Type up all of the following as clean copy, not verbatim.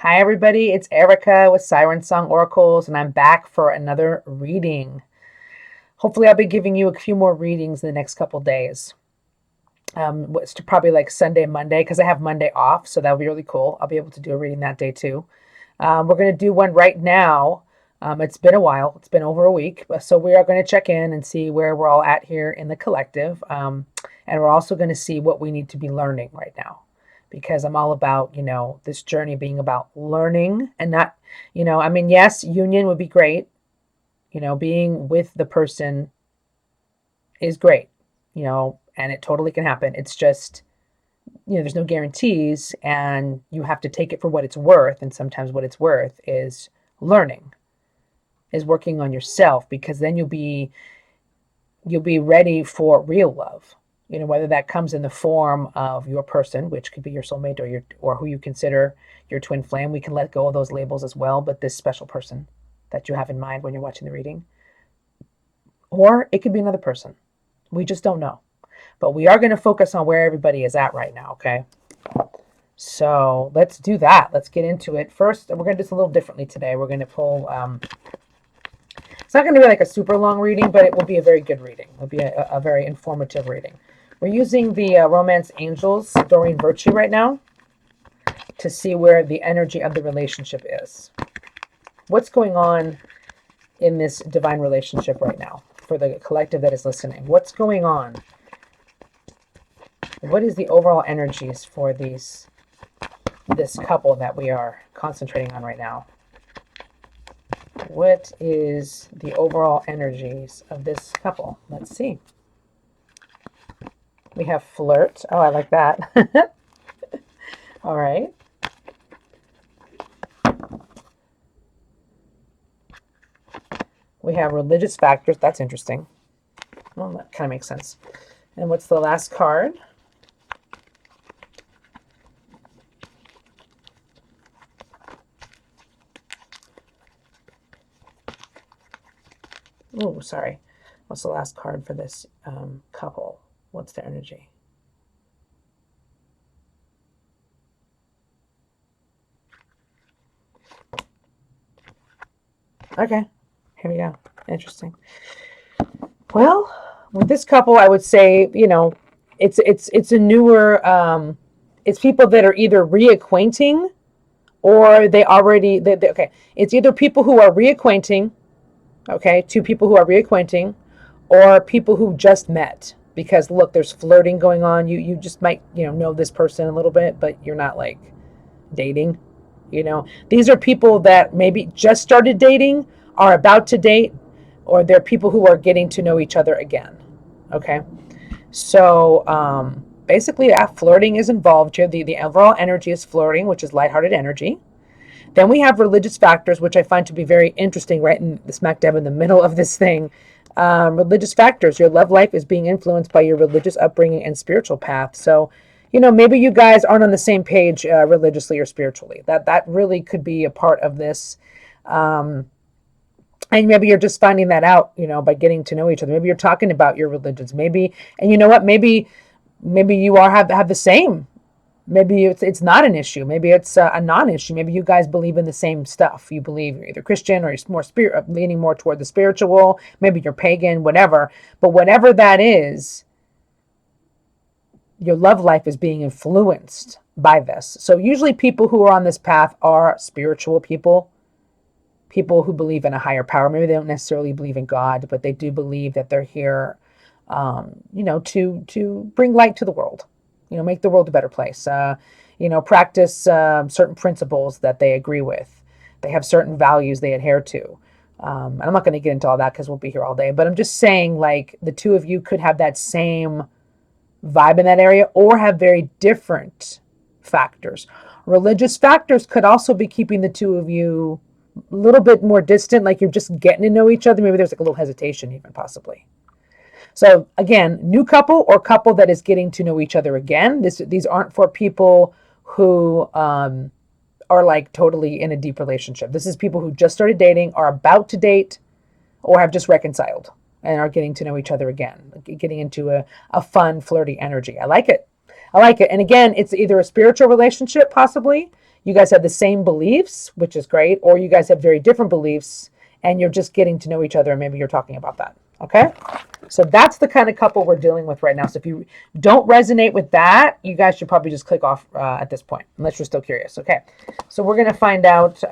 Hi, everybody. It's Erica with Siren Song Oracles, and I'm back for another reading. Hopefully, I'll be giving you a few more readings in the next couple days. It's probably like Sunday, Monday, because I have Monday off, so that'll be really cool. I'll be able to do a reading that day too. We're going to do one right now. It's been a while, it's been over a week, so we are going to check in and see where we're all at here in the collective. And we're also going to see what we need to be learning right now, because I'm all about, this journey being about learning and not, yes, union would be great. Being with the person is great, and it totally can happen. It's just, there's no guarantees, and you have to take it for what it's worth. And sometimes what it's worth is learning, is working on yourself, because then you'll be ready for real love. Whether that comes in the form of your person, which could be your soulmate, or who you consider your twin flame. We can let go of those labels as well, but this special person that you have in mind when you're watching the reading. Or it could be another person. We just don't know. But we are going to focus on where everybody is at right now, okay? So let's do that. Let's get into it. First, we're going to do this a little differently today. We're going to pull... it's not going to be like a super long reading, but it will be a very good reading. It will be a very informative reading. We're using the Romance Angels, Doreen Virtue, right now to see where the energy of the relationship is. What's going on in this divine relationship right now for the collective that is listening? What's going on? What is the overall energies for this couple that we are concentrating on right now? What is the overall energies of this couple? Let's see. We have flirt. Oh, I like that. All right. We have religious factors. That's interesting. Well, that kind of makes sense. And what's the last card? Oh, sorry. What's the last card for this couple? What's their energy? Okay, here we go. Interesting. Well, with this couple, I would say, it's a newer, it's people that are either reacquainting or they already, okay. It's either people who are reacquainting, okay, two people who are reacquainting, or people who just met. Because look, there's flirting going on. You just might, know this person a little bit, but you're not like dating. These are people that maybe just started dating, are about to date, or they're people who are getting to know each other again. Okay. So basically, flirting is involved here. The overall energy is flirting, which is lighthearted energy. Then we have religious factors, which I find to be very interesting, right in the smack dab in the middle of this thing. Religious factors. Your love life is being influenced by your religious upbringing and spiritual path. So, maybe you guys aren't on the same page religiously or spiritually. That really could be a part of this. And maybe you're just finding that out, by getting to know each other. Maybe you're talking about your religions. Maybe, and you know what? Maybe you are have the same. Maybe it's not an issue. Maybe it's a non-issue. Maybe you guys believe in the same stuff. You believe you're either Christian or you're more leaning more toward the spiritual. Maybe you're pagan, whatever. But whatever that is, your love life is being influenced by this. So usually people who are on this path are spiritual people who believe in a higher power. Maybe they don't necessarily believe in God, but they do believe that they're here, to bring light to the world. Make the world a better place. Practice certain principles that they agree with. They have certain values they adhere to. And I'm not going to get into all that because we'll be here all day. But I'm just saying, like, the two of you could have that same vibe in that area or have very different factors. Religious factors could also be keeping the two of you a little bit more distant, like you're just getting to know each other. Maybe there's like a little hesitation even, possibly. So again, new couple or couple that is getting to know each other again. These aren't for people who are like totally in a deep relationship. This is people who just started dating, are about to date, or have just reconciled and are getting to know each other again, getting into a fun, flirty energy. I like it. And again, it's either a spiritual relationship, possibly. you guys have the same beliefs, which is great, or you guys have very different beliefs and you're just getting to know each other and maybe you're talking about that. Okay? So that's the kind of couple we're dealing with right now. So if you don't resonate with that, you guys should probably just click off at this point, unless you're still curious. Okay. So we're going to find out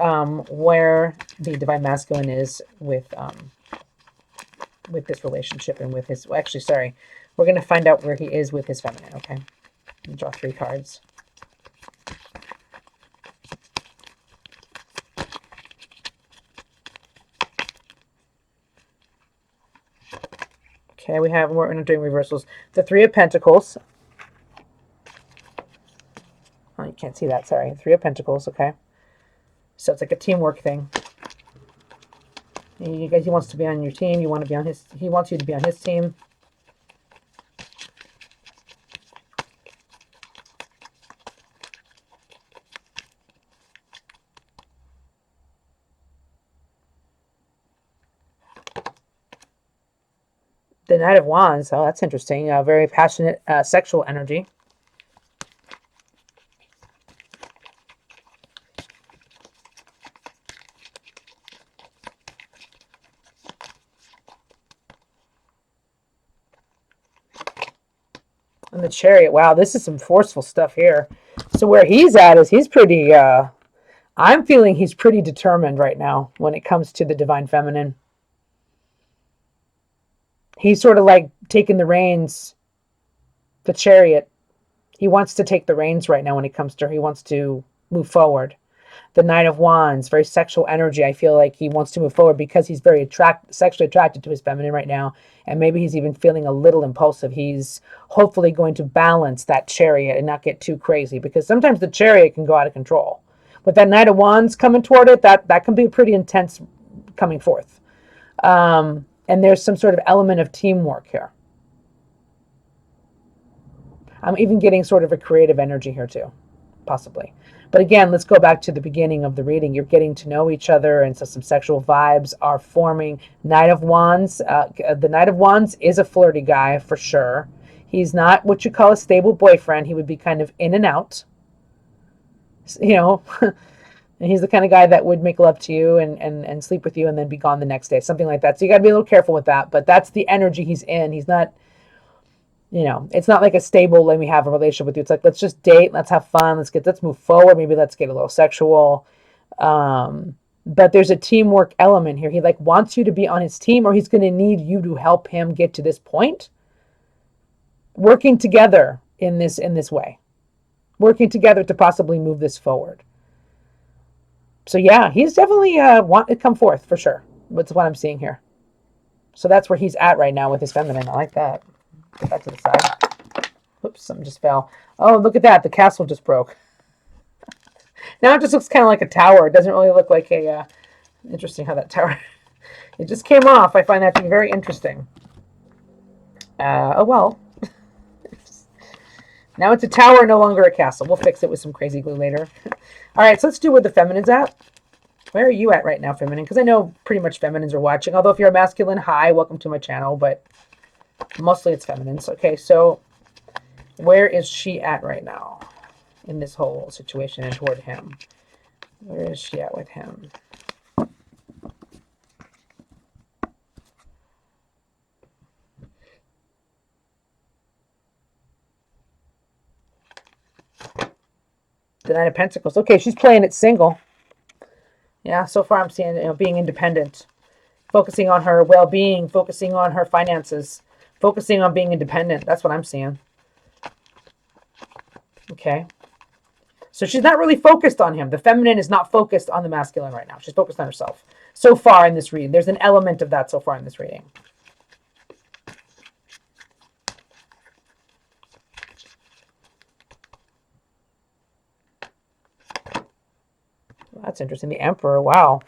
where the divine masculine is with this relationship and with his, well, actually, sorry. We're going to find out where he is with his feminine. Okay. Draw 3 cards. Okay, we're doing reversals. The 3 of Pentacles. Oh, you can't see that, sorry. 3 of Pentacles, okay. So it's like a teamwork thing. You guys, he wants to be on your team. You want to be on his, he wants you to be on his team. The Knight of Wands, oh, that's interesting. Very passionate sexual energy. And the Chariot, wow, this is some forceful stuff here. So where he's at is he's pretty, I'm feeling he's pretty determined right now when it comes to the divine feminine. He's sort of like taking the reins, the Chariot. He wants to take the reins right now when it comes to her. He wants to move forward. The Knight of Wands, very sexual energy. I feel like he wants to move forward because he's very sexually attracted to his feminine right now. And maybe he's even feeling a little impulsive. He's hopefully going to balance that Chariot and not get too crazy, because sometimes the Chariot can go out of control. With that Knight of Wands coming toward it, that can be pretty intense coming forth. And there's some sort of element of teamwork here. I'm even getting sort of a creative energy here too, possibly. But again, let's go back to the beginning of the reading. You're getting to know each other, and so some sexual vibes are forming. Knight of Wands. The Knight of Wands is a flirty guy for sure. He's not what you call a stable boyfriend. He would be kind of in and out. You know, and he's the kind of guy that would make love to you and sleep with you and then be gone the next day, something like that. So you got to be a little careful with that. But that's the energy he's in. He's not, you know, it's not like a stable, let me have a relationship with you. It's like, let's just date, let's have fun, let's move forward, maybe let's get a little sexual. But there's a teamwork element here. He like wants you to be on his team, or he's going to need you to help him get to this point. Working together in this way. Working together to possibly move this forward. So yeah, he's definitely want to come forth for sure. That's what I'm seeing here. So that's where he's at right now with his feminine. I like that. Get that to the side. Oops, something just fell. Oh, look at that. The castle just broke. Now it just looks kind of like a tower. It doesn't really look like a... interesting how that tower... It just came off. I find that to be very interesting. Oh, well. Now it's a tower, no longer a castle. We'll fix it with some crazy glue later. All right, so let's do where the feminine's at. Where are you at right now, feminine? Because I know pretty much feminines are watching. Although if you're a masculine, hi, welcome to my channel. But mostly it's feminines. Okay, so where is she at right now in this whole situation and toward him? Where is she at with him? The Nine of Pentacles. Okay, she's playing it single. Yeah, so far I'm seeing, you know, being independent. Focusing on her well-being, focusing on her finances, focusing on being independent. That's what I'm seeing. Okay. So she's not really focused on him. The feminine is not focused on the masculine right now. She's focused on herself. So far in this reading. There's an element of that so far in this reading. That's interesting. The Emperor. Wow.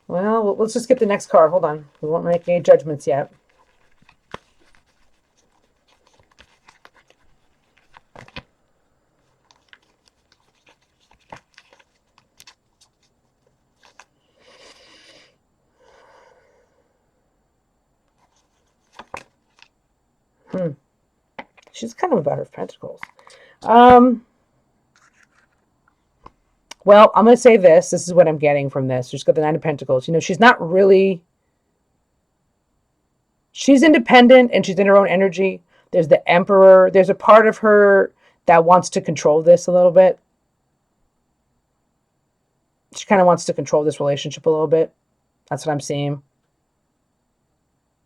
Well, let's just get the next card. Hold on. We won't make any judgments yet. She's kind of about her pentacles. Well, I'm going to say this. This is what I'm getting from this. She's got the Nine of Pentacles. You know, she's not really, she's independent and she's in her own energy. There's the Emperor. There's a part of her that wants to control this a little bit. She kind of wants to control this relationship a little bit. That's what I'm seeing.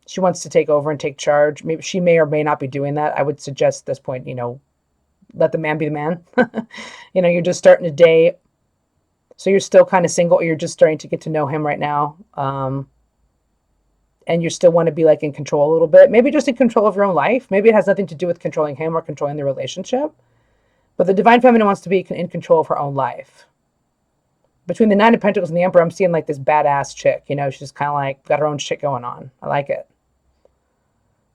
She wants to take over and take charge. Maybe she may or may not be doing that. I would suggest at this point, you know, let the man be the man. You know, you're just starting a date. So you're still kind of single, or you're just starting to get to know him right now. And you still want to be like in control a little bit. Maybe just in control of your own life. Maybe it has nothing to do with controlling him or controlling the relationship. But the Divine Feminine wants to be in control of her own life. Between the Nine of Pentacles and the Emperor, I'm seeing like this badass chick. You know, she's kind of like got her own shit going on. I like it.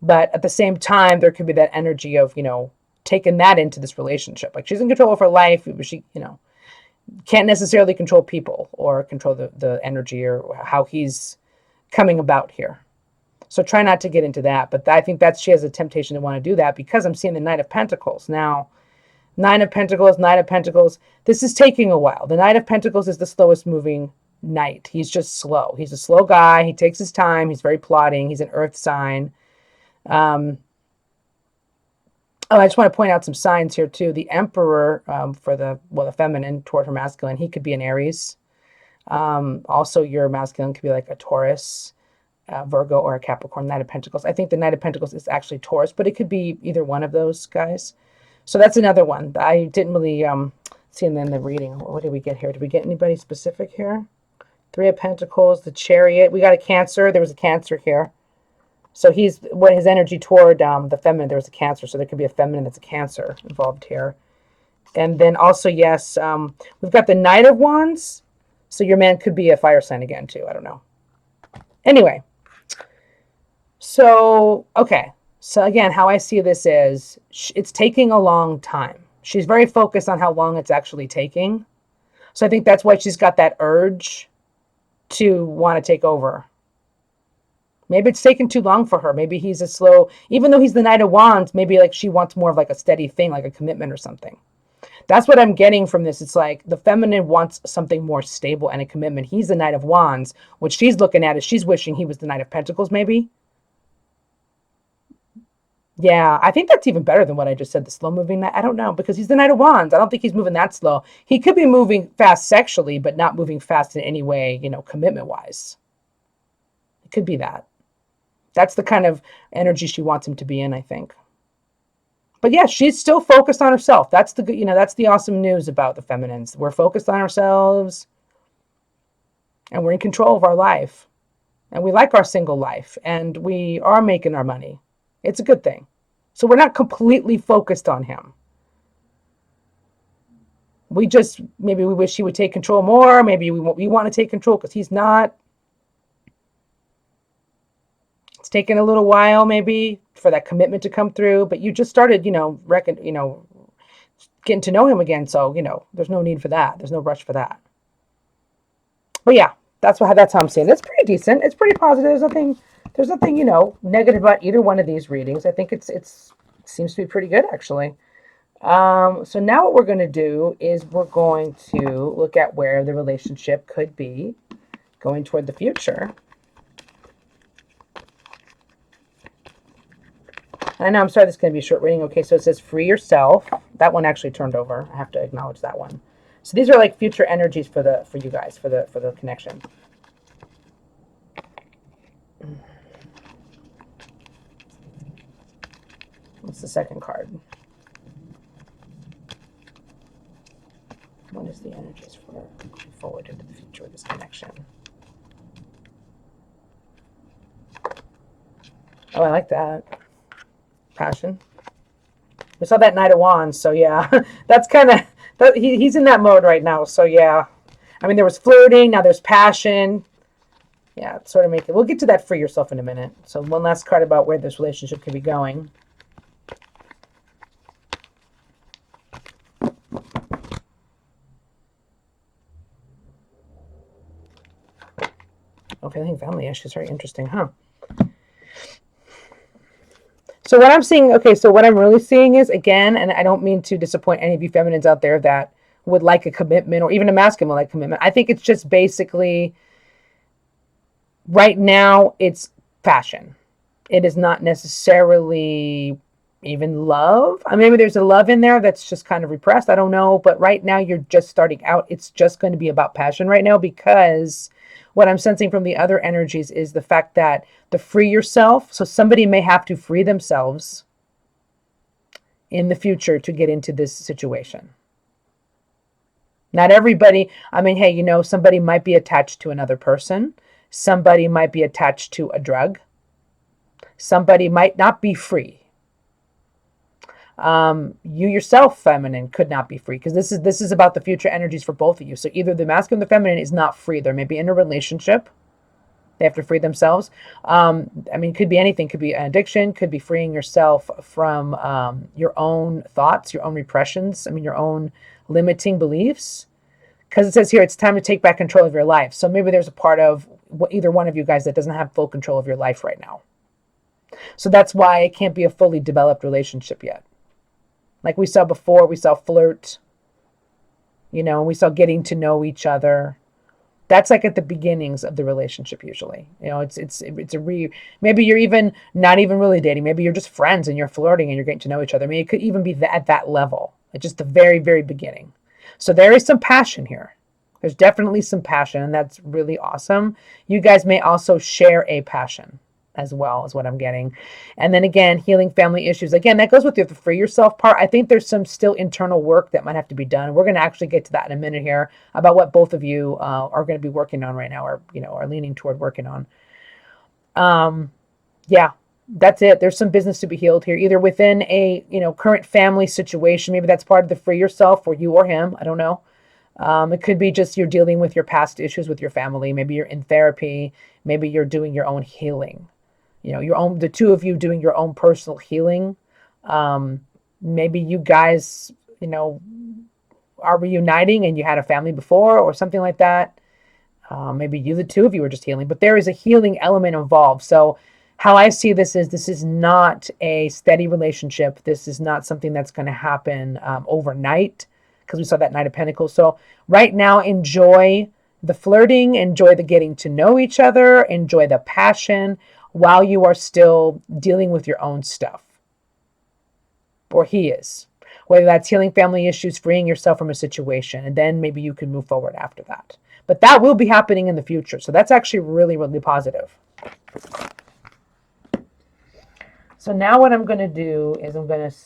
But at the same time, there could be that energy of, you know, taking that into this relationship. Like she's in control of her life, but she, you know, can't necessarily control people or control the energy or how he's coming about here. So try not to get into that. But I think that she has a temptation to want to do that because I'm seeing the Knight of Pentacles. Now, Nine of Pentacles, Knight of Pentacles. This is taking a while. The Knight of Pentacles is the slowest moving knight. He's just slow. He's a slow guy. He takes his time. He's very plodding. He's an earth sign. I just want to point out some signs here too. The Emperor, for the feminine toward her masculine, he could be an Aries. Also, your masculine could be like a Taurus, Virgo, or a Capricorn. Knight of Pentacles. I think the Knight of Pentacles is actually Taurus, but it could be either one of those guys. So that's another one. I didn't really see in the reading. What did we get here? Did we get anybody specific here? Three of Pentacles, the Chariot. We got a Cancer. There was a Cancer here. So he's what his energy toward the feminine. There was a Cancer, so there could be a feminine that's a Cancer involved here. And then also, yes, we've got the Knight of Wands. So your man could be a fire sign again too. I don't know. Anyway, so okay. So again, how I see this is it's taking a long time. She's very focused on how long it's actually taking. So I think that's why she's got that urge to want to take over. Maybe it's taken too long for her. Maybe he's a slow, even though he's the Knight of Wands, maybe like she wants more of like a steady thing, like a commitment or something. That's what I'm getting from this. It's like the feminine wants something more stable and a commitment. He's the Knight of Wands. What she's looking at is she's wishing he was the Knight of Pentacles, maybe. Yeah, I think that's even better than what I just said, the slow moving knight. I don't know, because he's the Knight of Wands. I don't think he's moving that slow. He could be moving fast sexually, but not moving fast in any way, you know, commitment-wise. It could be that. That's the kind of energy she wants him to be in, I think. But yeah, she's still focused on herself. That's the, you know, that's the awesome news about the feminines. We're focused on ourselves and we're in control of our life. And we like our single life and we are making our money. It's a good thing. So we're not completely focused on him. We just, maybe we wish he would take control more. Maybe we want to take control because he's not. It's taken a little while maybe for that commitment to come through, but you just started, you know, getting to know him again. So, you know, there's no need for that. There's no rush for that. But yeah, that's how I'm seeing it. It's pretty decent. It's pretty positive. There's nothing, you know, negative about either one of these readings. I think it seems to be pretty good actually. So now what we're going to do is we're going to look at where the relationship could be going toward the future. I know, I'm sorry, this is going to be a short reading. Okay, so it says free yourself. That one actually turned over. I have to acknowledge that one. So these are like future energies for you guys, for the connection. What's the second card? What is the energies for going forward into the future with this connection? Oh, I like that. Passion. We saw that Knight of Wands, so yeah. That's kind of, he's in that mode right now, so yeah. I mean, there was flirting, now there's passion. Yeah, it's sort of making, we'll get to that free yourself in a minute. So one last card about where this relationship could be going. Okay, I think family issues are interesting, huh? So what I'm seeing, okay, so what I'm really seeing is, again, and I don't mean to disappoint any of you feminines out there that would like a commitment, or even a masculine would like commitment. I think it's just basically right now it's passion. It is not necessarily even love. Maybe there's a love in there that's just kind of repressed. I don't know. But right now you're just starting out. It's just going to be about passion right now, because what I'm sensing from the other energies is the fact that to free yourself. So somebody may have to free themselves in the future to get into this situation. Not everybody. Hey, somebody might be attached to another person. Somebody might be attached to a drug. Somebody might not be free. You yourself, feminine, could not be free, because this is about the future energies for both of you. So either the masculine or the feminine is not free. They may be in a relationship. They have to free themselves. Could be anything. Could be an addiction. Could be freeing yourself from your own thoughts, your own repressions. Your own limiting beliefs. Because it says here, it's time to take back control of your life. So maybe there's a part of either one of you guys that doesn't have full control of your life right now. So that's why it can't be a fully developed relationship yet. Like we saw before, we saw flirt, and we saw getting to know each other. That's like at the beginnings of the relationship usually. Maybe you're even not even really dating. Maybe you're just friends and you're flirting and you're getting to know each other. It could even be at that level. It's just the very, very beginning. So there is some passion here. There's definitely some passion, and that's really awesome. You guys may also share a passion as well, is what I'm getting. And then again, healing family issues. Again, that goes with the free yourself part. I think there's some still internal work that might have to be done. We're going to actually get to that in a minute here about what both of you are going to be working on right now, or are leaning toward working on. Yeah, that's it. There's some business to be healed here, either within a current family situation. Maybe that's part of the free yourself, or you or him. I don't know. It could be just you're dealing with your past issues with your family. Maybe you're in therapy. Maybe you're doing your own healing. The two of you doing your own personal healing. Maybe you guys, are reuniting and you had a family before or something like that. Maybe the two of you are just healing, but there is a healing element involved. So how I see this is not a steady relationship. This is not something that's going to happen overnight, because we saw that Knight of Pentacles. So right now, enjoy the flirting, enjoy the getting to know each other, enjoy the passion, while you are still dealing with your own stuff. Or he is. Whether that's healing family issues, freeing yourself from a situation, and then maybe you can move forward after that. But that will be happening in the future. So that's actually really, really positive. So now what I'm going to do is I'm going to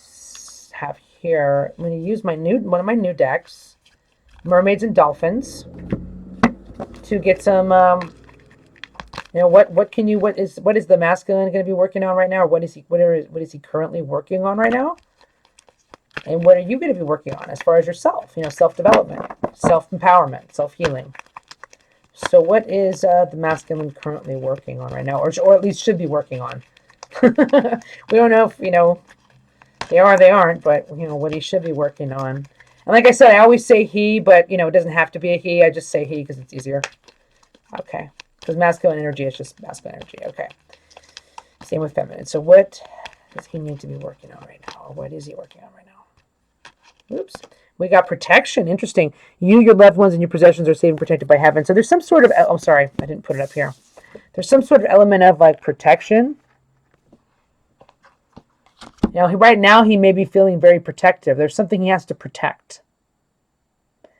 have here, I'm going to use one of my new decks, Mermaids and Dolphins, to get some what is the masculine going to be working on right now, or what is he currently working on right now, and what are you going to be working on as far as yourself, self-development, self-empowerment, self-healing. So what is the masculine currently working on right now, or at least should be working on? We don't know if they aren't, but what he should be working on. And like I said, I always say he, but it doesn't have to be a he. I just say he because it's easier. Okay. Because masculine energy is just masculine energy. Okay. Same with feminine. So what does he need to be working on right now? Or what is he working on right now? Oops. We got protection. Interesting. You, your loved ones, and your possessions are safe and protected by heaven. So there's some sort of... Oh, sorry. I didn't put it up here. There's some sort of element of protection. Right now he may be feeling very protective. There's something he has to protect.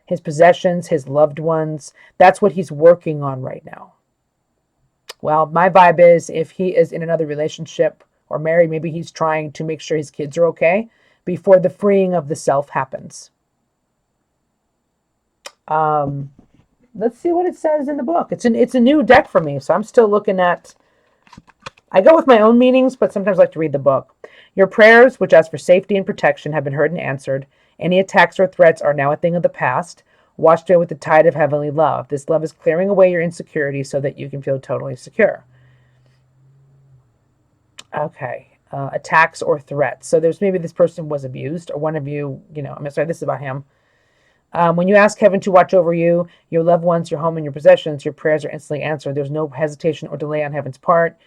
His possessions, his loved ones. That's what he's working on right now. Well, my vibe is if he is in another relationship or married, maybe he's trying to make sure his kids are okay before the freeing of the self happens. Let's see what it says in the book. It's a new deck for me, so I'm still looking at... I go with my own meanings, but sometimes I like to read the book. Your prayers, which ask for safety and protection, have been heard and answered. Any attacks or threats are now a thing of the past. Washed away with the tide of heavenly love. This love is clearing away your insecurity so that you can feel totally secure. Okay. Attacks or threats. So there's maybe this person was abused, or one of you, this is about him. When you ask heaven to watch over you, your loved ones, your home, and your possessions, your prayers are instantly answered. There's no hesitation or delay on heaven's part.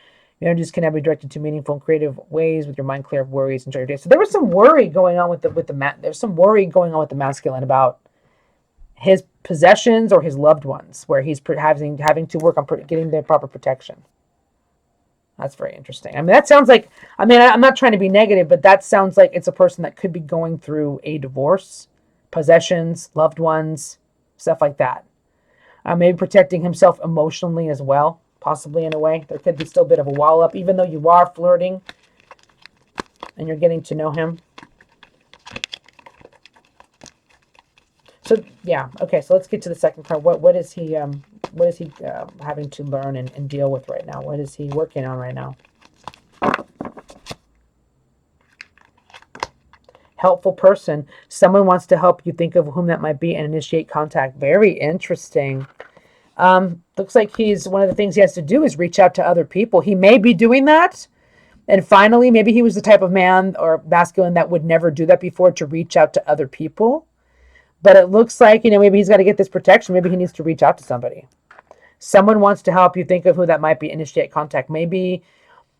Your energies can now be directed to meaningful and creative ways with your mind clear of worries. Enjoy your day. So there was some worry going on with the there's some worry going on with the masculine about his possessions or his loved ones, where he's having to work on getting the proper protection. That's very interesting. I mean, that sounds like, I mean, I'm not trying to be negative, but that sounds like it's a person that could be going through a divorce, possessions, loved ones, stuff like that. Maybe protecting himself emotionally as well, possibly in a way. There could be still a bit of a wall up, even though you are flirting and you're getting to know him. So yeah, okay. So let's get to the second card. What is he having to learn and deal with right now? What is he working on right now? Helpful person. Someone wants to help you think of whom that might be and initiate contact. Very interesting. Looks like one of the things he has to do is reach out to other people. He may be doing that. And finally, maybe he was the type of man or masculine that would never do that before, to reach out to other people. But it looks like, maybe he's got to get this protection. Maybe he needs to reach out to somebody. Someone wants to help you think of who that might be, initiate contact. Maybe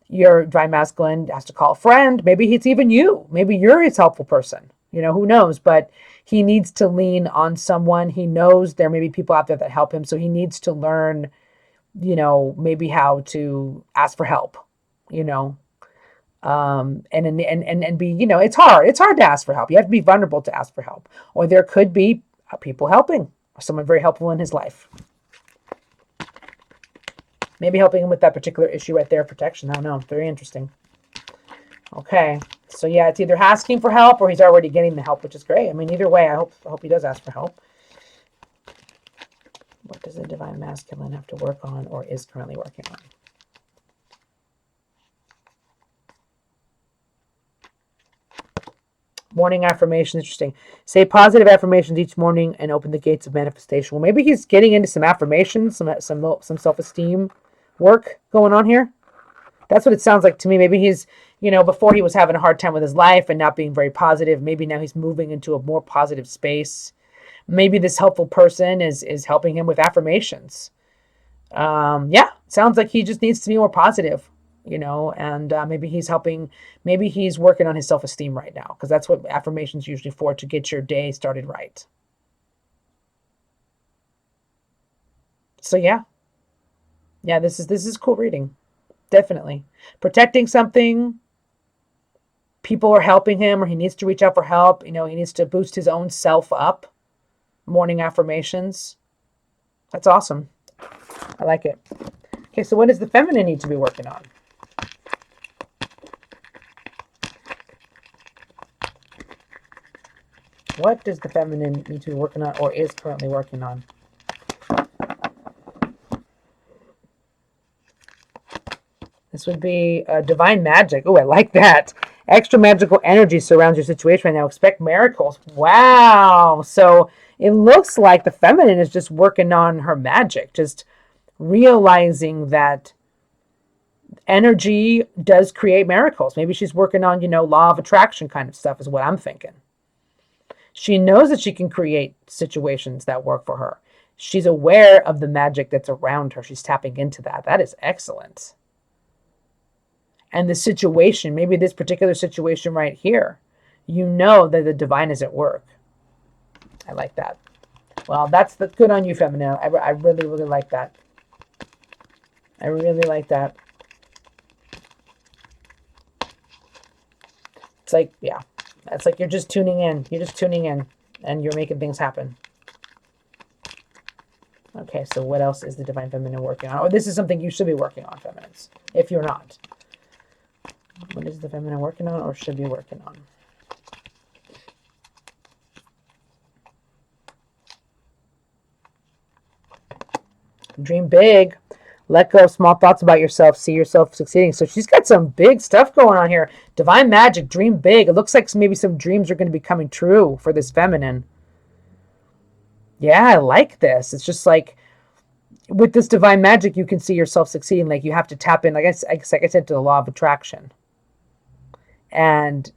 your divine masculine has to call a friend. Maybe it's even you. Maybe you're his helpful person. Who knows? But he needs to lean on someone. He knows there may be people out there that help him. So he needs to learn, maybe how to ask for help, and be, it's hard to ask for help. You have to be vulnerable to ask for help. Or there could be people helping, or someone very helpful in his life. Maybe helping him with that particular issue right there, protection. I don't know. Very interesting. Okay. So yeah, it's either asking for help or he's already getting the help, which is great. I mean, either way, I hope he does ask for help. What does the divine masculine have to work on or is currently working on? Morning affirmation. Interesting. Say positive affirmations each morning and open the gates of manifestation. Well, maybe he's getting into some affirmations, some self-esteem work going on here. That's what it sounds like to me. Maybe he's, before he was having a hard time with his life and not being very positive. Maybe now he's moving into a more positive space. Maybe this helpful person is helping him with affirmations. Yeah, sounds like he just needs to be more positive, and maybe he's working on his self-esteem right now, because that's what affirmations usually for, to get your day started right. So yeah, this is cool reading. Definitely protecting something. People are helping him, or he needs to reach out for help. He needs to boost his own self up. Morning affirmations. That's awesome. I like it. Okay, so what does the feminine need to be working on? What does the feminine need to be working on or is currently working on? This would be divine magic. Oh, I like that. Extra magical energy surrounds your situation right now. Expect miracles. Wow. So it looks like the feminine is just working on her magic, just realizing that energy does create miracles. Maybe she's working on, law of attraction kind of stuff is what I'm thinking. She knows that she can create situations that work for her. She's aware of the magic that's around her. She's tapping into that. That is excellent. And the situation, maybe this particular situation right here, that the divine is at work. I like that. Well, that's good on you, feminine. I really, really like that. I really like that. It's like, yeah, it's like you're just tuning in. You're just tuning in and you're making things happen. Okay, so what else is the divine feminine working on? Oh, this is something you should be working on, feminines, if you're not. What is the feminine working on or should be working on? Dream big. Let go of small thoughts about yourself. See yourself succeeding. So she's got some big stuff going on here. Divine magic. Dream big. It looks like maybe some dreams are going to be coming true for this feminine. Yeah, I like this. It's just like with this divine magic, you can see yourself succeeding. Like you have to tap in, like I said, to the law of attraction. And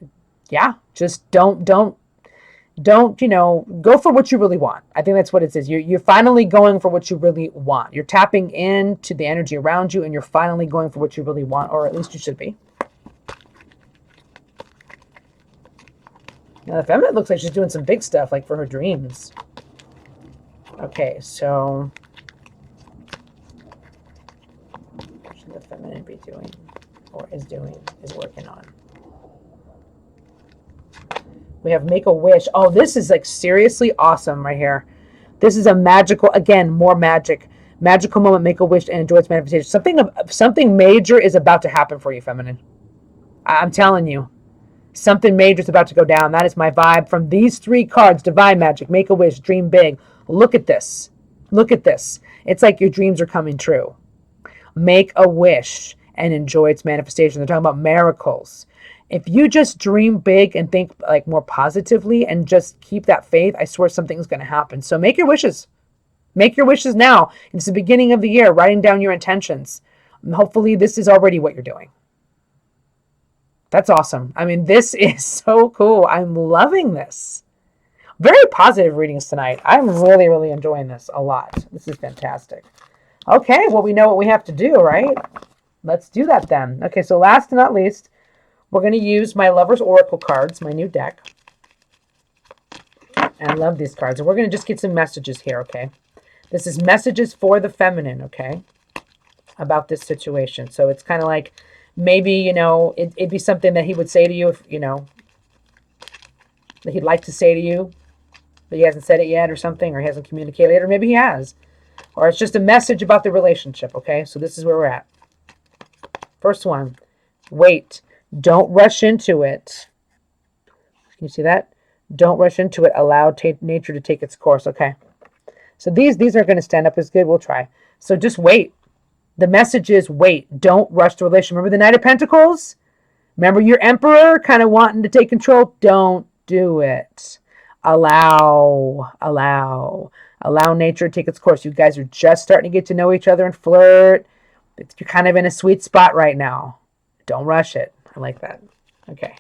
yeah, just don't, go for what you really want. I think that's what it says. You're finally going for what you really want. You're tapping into the energy around you and you're finally going for what you really want, or at least you should be. Now the feminine looks like she's doing some big stuff, like for her dreams. Okay, so what should the feminine be doing, or is working on? We have make a wish. Oh, this is like seriously awesome right here. This is a magical, again, more magic. Magical moment, make a wish and enjoy its manifestation. Something major is about to happen for you, feminine. I'm telling you. Something major is about to go down. That is my vibe from these three cards: Divine Magic, Make a Wish, Dream Big. Look at this. Look at this. It's like your dreams are coming true. Make a wish and enjoy its manifestation. They're talking about miracles. If you just dream big and think like more positively and just keep that faith, I swear something's going to happen. So make your wishes. Make your wishes now. It's the beginning of the year, writing down your intentions. Hopefully, this is already what you're doing. That's awesome. I mean, this is so cool. I'm loving this. Very positive readings tonight. I'm really, really enjoying this a lot. This is fantastic. Okay, well, we know what we have to do, right? Let's do that then. Okay, so last but not least, we're going to use my Lover's Oracle cards, my new deck. And I love these cards. And we're going to just get some messages here, okay? This is messages for the feminine, okay? About this situation. So it's kind of like maybe, you know, it'd be something that he would say to you if, you know, that he'd like to say to you, but he hasn't said it yet or something, or he hasn't communicated it, or maybe he has. Or it's just a message about the relationship, okay? So this is where we're at. First one, wait. Don't rush into it. Can you see that? Don't rush into it. Allow nature to take its course, okay? So these are going to stand up as good. We'll try. So just wait. The message is wait. Don't rush the relationship. Remember the Knight of Pentacles? Remember your Emperor kind of wanting to take control? Don't do it. Allow nature to take its course. You guys are just starting to get to know each other and flirt. You're kind of in a sweet spot right now. Don't rush it. I like that. Okay.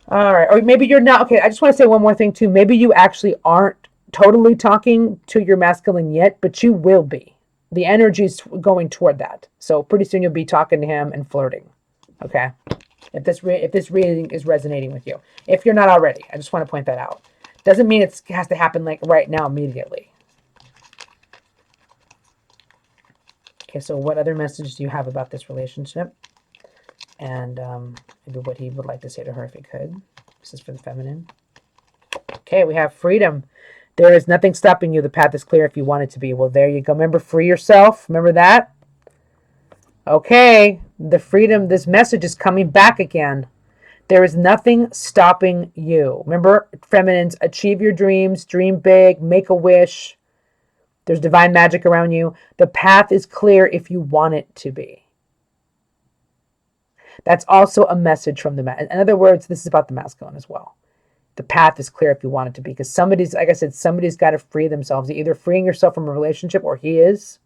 All right. Or maybe you're not. Okay, I just want to say one more thing too. Maybe you actually aren't totally talking to your masculine yet, but you will be. The energy is going toward that. So pretty soon you'll be talking to him and flirting. Okay. If this reading is resonating with you. If you're not already, I just want to point that out. Doesn't mean it has to happen like right now immediately. Okay, so what other message do you have about this relationship? And maybe what he would like to say to her if he could. This is for the feminine. Okay, we have freedom. There is nothing stopping you. The path is clear if you want it to be. Well, there you go. Remember, free yourself. Remember that? Okay, the freedom, this message is coming back again. There is nothing stopping you. Remember, feminines, achieve your dreams, dream big, make a wish. There's divine magic around you. The path is clear if you want it to be. That's also a message from the masculine. In other words, this is about the masculine as well. The path is clear if you want it to be. Because somebody's, like I said, somebody's got to free themselves. You're either freeing yourself from a relationship or he is.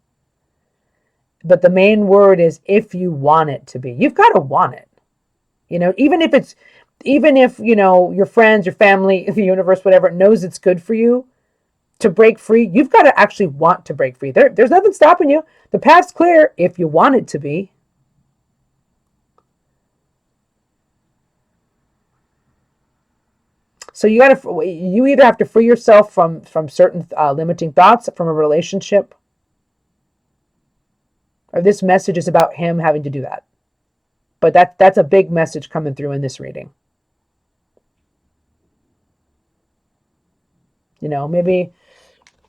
But the main word is if you want it to be. You've got to want it. You know, even if, you know, your friends, your family, the universe, whatever, knows it's good for you to break free, you've got to actually want to break free. There's nothing stopping you. The path's clear if you want it to be. So you either have to free yourself from certain limiting thoughts from a relationship, or this message is about him having to do that. But that's a big message coming through in this reading. You know, maybe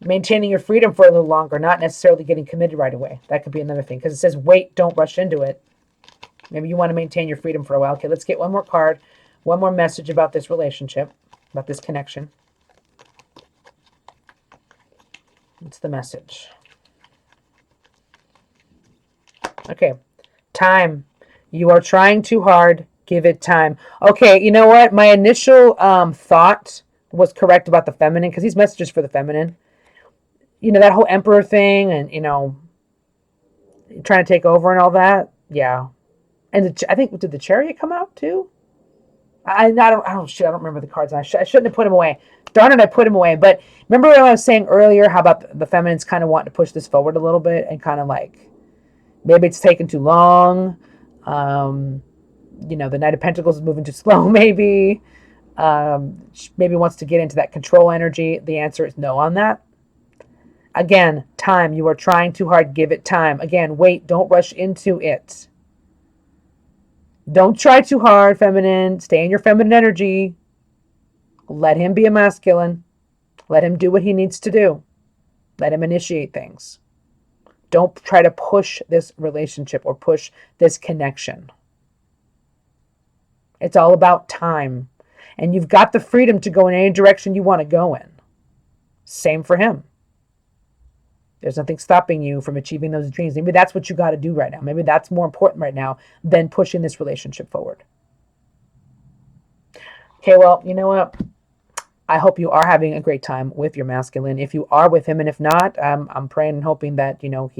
maintaining your freedom for a little longer, not necessarily getting committed right away. That could be another thing, because it says wait, don't rush into it. Maybe you want to maintain your freedom for a while. Okay, let's get one more card, one more message about this relationship, about this connection. What's the message? Okay, time. You are trying too hard. Give it time. Okay, you know what? My initial thought was correct about the feminine, because these messages for the feminine. You know, that whole emperor thing and, you know, trying to take over and all that. Yeah. And I think, did the chariot come out too? I don't remember the cards. I shouldn't have put them away. Darn it, I put them away. But remember what I was saying earlier, how about the feminines kind of wanting to push this forward a little bit and kind of like, maybe it's taking too long. You know, the Knight of Pentacles is moving too slow, maybe. Maybe wants to get into that control energy. The answer is no on that. Again, time. You are trying too hard. Give it time. Again, wait. Don't rush into it. Don't try too hard, feminine. Stay in your feminine energy. Let him be a masculine. Let him do what he needs to do. Let him initiate things. Don't try to push this relationship or push this connection. It's all about time. And you've got the freedom to go in any direction you want to go in. Same for him. There's nothing stopping you from achieving those dreams. Maybe that's what you got to do right now. Maybe that's more important right now than pushing this relationship forward. Okay, well, you know what? I hope you are having a great time with your masculine. If you are with him, and if not, I'm praying and hoping that he'll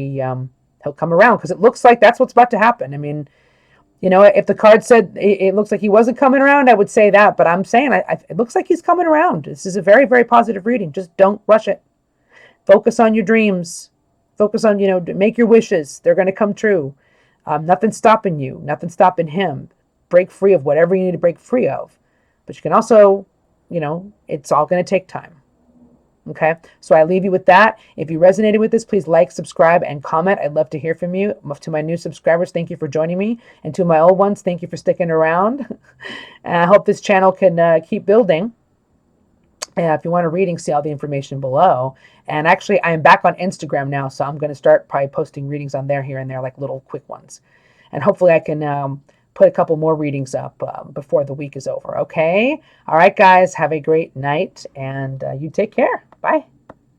come around, because it looks like that's what's about to happen. I mean, if the card said it looks like he wasn't coming around, I would say that. But I'm saying it looks like he's coming around. This is a very, very positive reading. Just don't rush it. Focus on your dreams. Focus on, make your wishes. They're going to come true. Nothing's stopping you. Nothing's stopping him. Break free of whatever you need to break free of. But you can also, it's all going to take time. Okay, so I leave you with that. If you resonated with this, please like, subscribe, and comment. I'd love to hear from you. To my new subscribers, thank you for joining me. And to my old ones, thank you for sticking around. And I hope this channel can keep building. If you want a reading, see all the information below. And actually, I am back on Instagram now, so I'm going to start probably posting readings on there here and there, like little quick ones. And hopefully I can put a couple more readings up before the week is over, okay? All right, guys, have a great night, and you take care. Bye.